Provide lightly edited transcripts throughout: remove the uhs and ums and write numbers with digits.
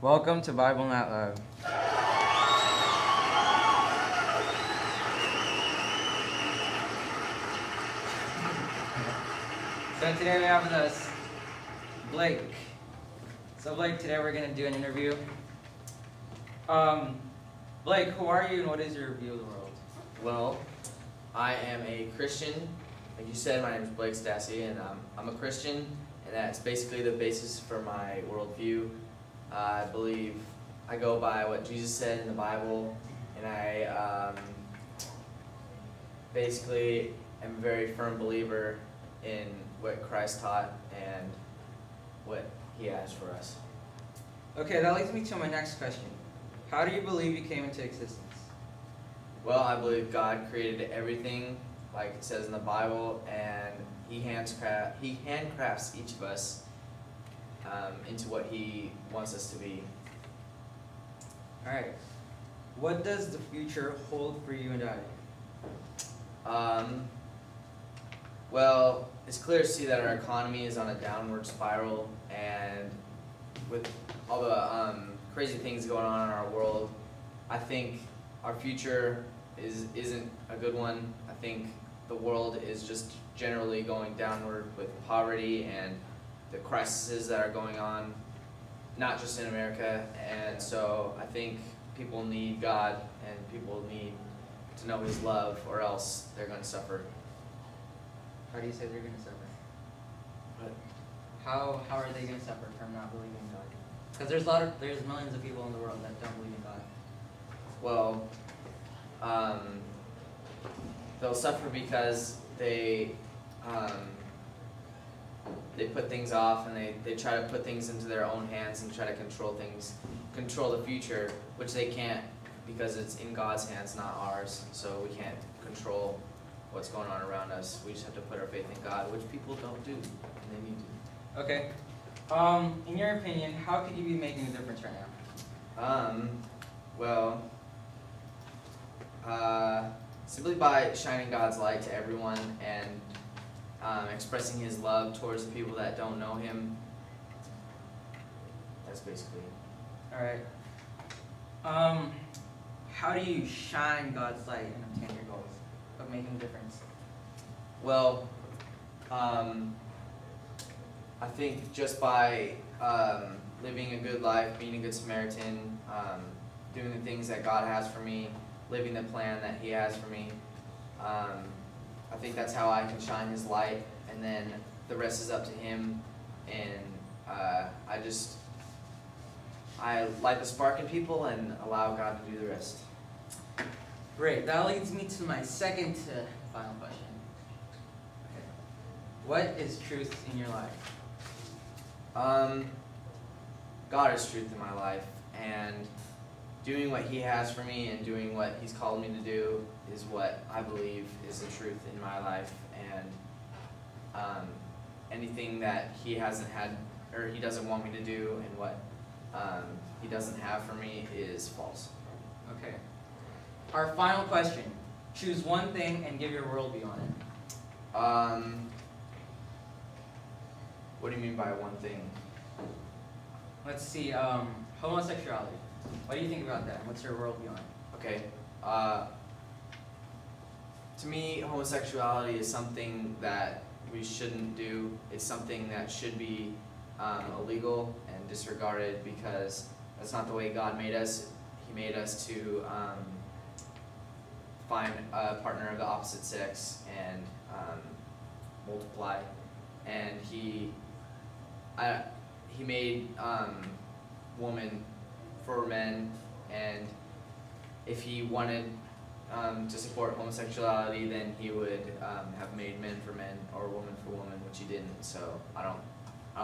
Welcome to Bible Night Live. So today we have with us Blake. So Blake, today we're going to do an interview. Blake, who are you and what is your view of the world? Well, I am a Christian. Like you said, my name is Blake Stassi, and I'm a Christian, and that's basically the basis for my worldview. I believe I go by what Jesus said in the Bible, and I basically am a very firm believer in what Christ taught and what He has for us. Okay, that leads me to my next question. How do you believe you came into existence? Well, I believe God created everything, like it says in the Bible, and He handcrafts each of us into what He wants us to be. Alright. What does the future hold for you and I? Well, it's clear to see that our economy is on a downward spiral, and with all the crazy things going on in our world, I think our future isn't a good one. I think the world is just generally going downward with poverty and the crises that are going on, not just in America. And so I think people need God and people need to know His love, or else they're going to suffer. How do you say they're going to suffer? But How are they going to suffer from not believing in God? Because there's millions of people in the world that don't believe in God. Well, they'll suffer because they put things off, and they try to put things into their own hands and try to control the future, which they can't, because it's in God's hands, not ours. So we can't control what's going on around us. We just have to put our faith in God, which people don't do, and they need to. Okay. In your opinion, how could you be making a difference right now? Well, simply by shining God's light to everyone and expressing His love towards the people that don't know Him. That's basically it. Alright. How do you shine God's light and obtain your goals of making a difference? Well, I think just by living a good life, being a good Samaritan, doing the things that God has for me, living the plan that He has for me, I think that's how I can shine His light, and then the rest is up to Him. And I light the spark in people and allow God to do the rest. Great. That leads me to my second to final question. Okay. What is truth in your life? God is truth in my life, and doing what He has for me and doing what He's called me to do is what I believe is the truth in my life. And anything that He hasn't had, or He doesn't want me to do, and what He doesn't have for me is false. Okay. Our final question. Choose one thing and give your worldview on it. What do you mean by one thing? Let's see. Homosexuality. What do you think about that? What's your worldview on it? Okay. To me, homosexuality is something that we shouldn't do. It's something that should be illegal and disregarded, because that's not the way God made us. He made us to find a partner of the opposite sex and multiply. And He made woman for men, and if He wanted to support homosexuality, then He would have made men for men or woman for woman, which He didn't. So I don't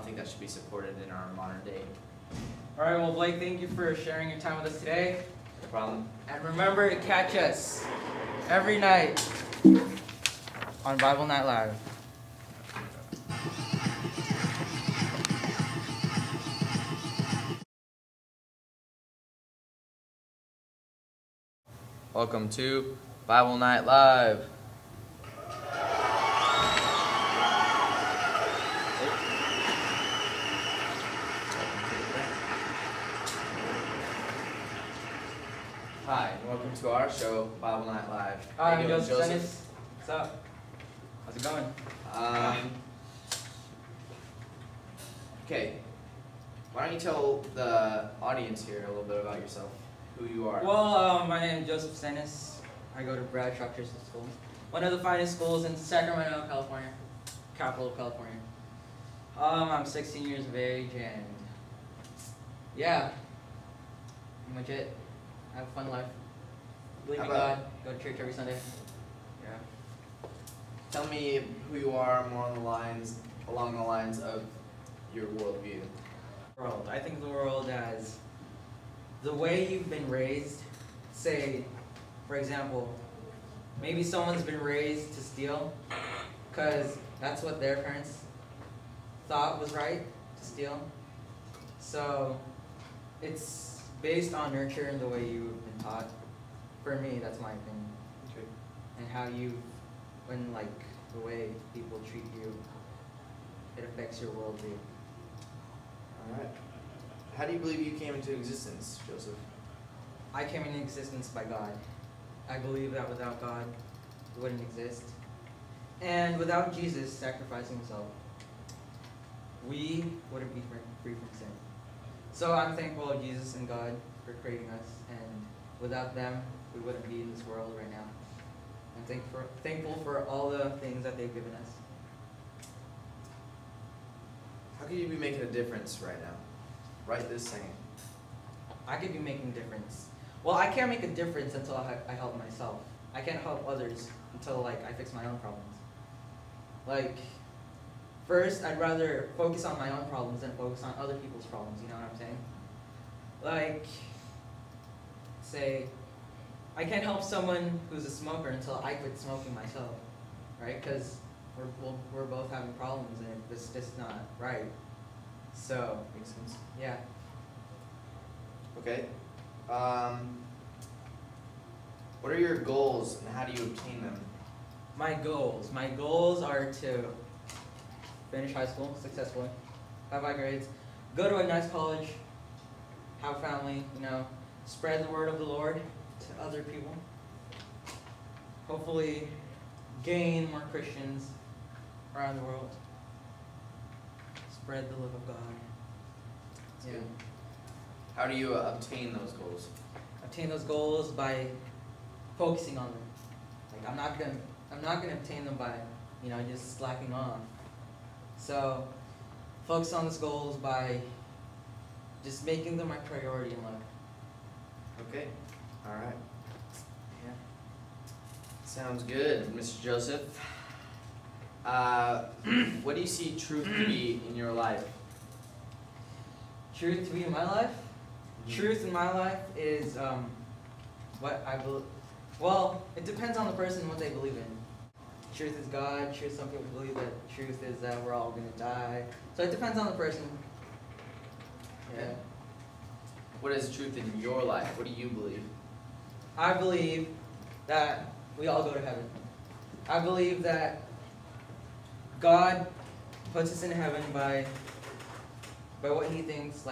think that should be supported in our modern day. All right. Well, Blake, thank you for sharing your time with us today. No problem. And remember to catch us every night on Bible Night Live. Welcome to Bible Night Live. and welcome to our show, Bible Night Live. How I'm you doing, Joseph Sennis. What's up? How's it going? Okay. Why don't you tell the audience here a little bit about yourself, who you are? Well, my name is Joseph Sennis. I go to Bradshaw Christian School, one of the finest schools in Sacramento, California, capital of California. I'm 16 years of age, and yeah, pretty much it. I have a fun life. Believe in God. Go to church every Sunday. Yeah. Tell me who you are more along the lines of your worldview. World. I think of the world as the way you've been raised. Say, for example, maybe someone's been raised to steal because that's what their parents thought was right, to steal. So it's based on nurture and the way you've been taught. For me, that's my opinion. Okay. And how the way people treat you, it affects your worldview. Alright. How do you believe you came into existence, Joseph? I came into existence by God. I believe that without God, it wouldn't exist. And without Jesus sacrificing himself, we wouldn't be free from sin. So I'm thankful of Jesus and God for creating us, and without them, we wouldn't be in this world right now. I'm thankful for all the things that they've given us. How could you be making a difference right now? Right this second. I could be making a difference. Well, I can't make a difference until I help myself. I can't help others until I fix my own problems. First, I'd rather focus on my own problems than focus on other people's problems, you know what I'm saying? Say, I can't help someone who's a smoker until I quit smoking myself, right? Because we're both having problems and it's just not right. So, Makes sense. yeah. Okay. What are your goals and how do you obtain them? My goals are to finish high school successfully, have high grades, go to a nice college, have a family, spread the word of the Lord to other people. Hopefully gain more Christians around the world. Spread the love of God. That's good. How do you obtain those goals? Obtain those goals by focusing on them. I'm not gonna obtain them by, just slacking off. So, focus on those goals by just making them my priority in life. Okay. All right. Yeah. Sounds good, Mr. Joseph. What do you see truth to be in your life? Truth to be in my life? Truth in my life is what I believe. Well, it depends on the person and what they believe in. Truth is God. Truth, some people believe that truth is that we're all going to die. So it depends on the person. Yeah. What is truth in your life? What do you believe? I believe that we all go to heaven. I believe that God puts us in heaven by what he thinks,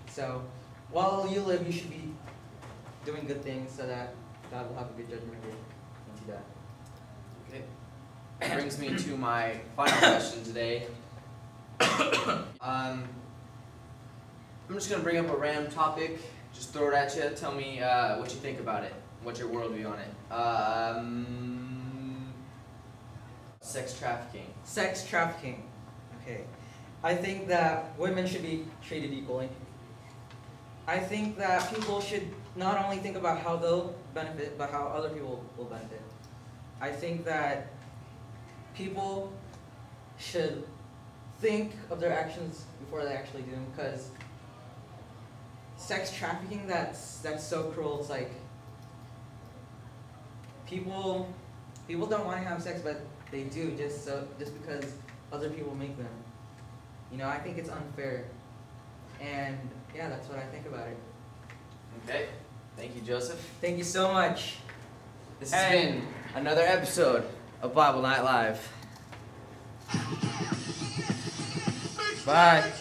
so while you live, you should be doing good things so that God will have a good judgment of you once you die. Okay. That brings me to my final question today. I'm just going to bring up a random topic, just throw it at you, tell me what you think about it, what's your worldview on it. Sex trafficking. Sex trafficking. Okay. I think that women should be treated equally. I think that people should not only think about how they'll benefit, but how other people will benefit. I think that people should think of their actions before they actually do them, because sex trafficking, that's so cruel. It's people don't want to have sex, but they do just because other people make them. I think it's unfair. And yeah, that's what I think about it. Okay. Thank you, Joseph. Thank you so much. This has been another episode of Bible Night Live. Bye.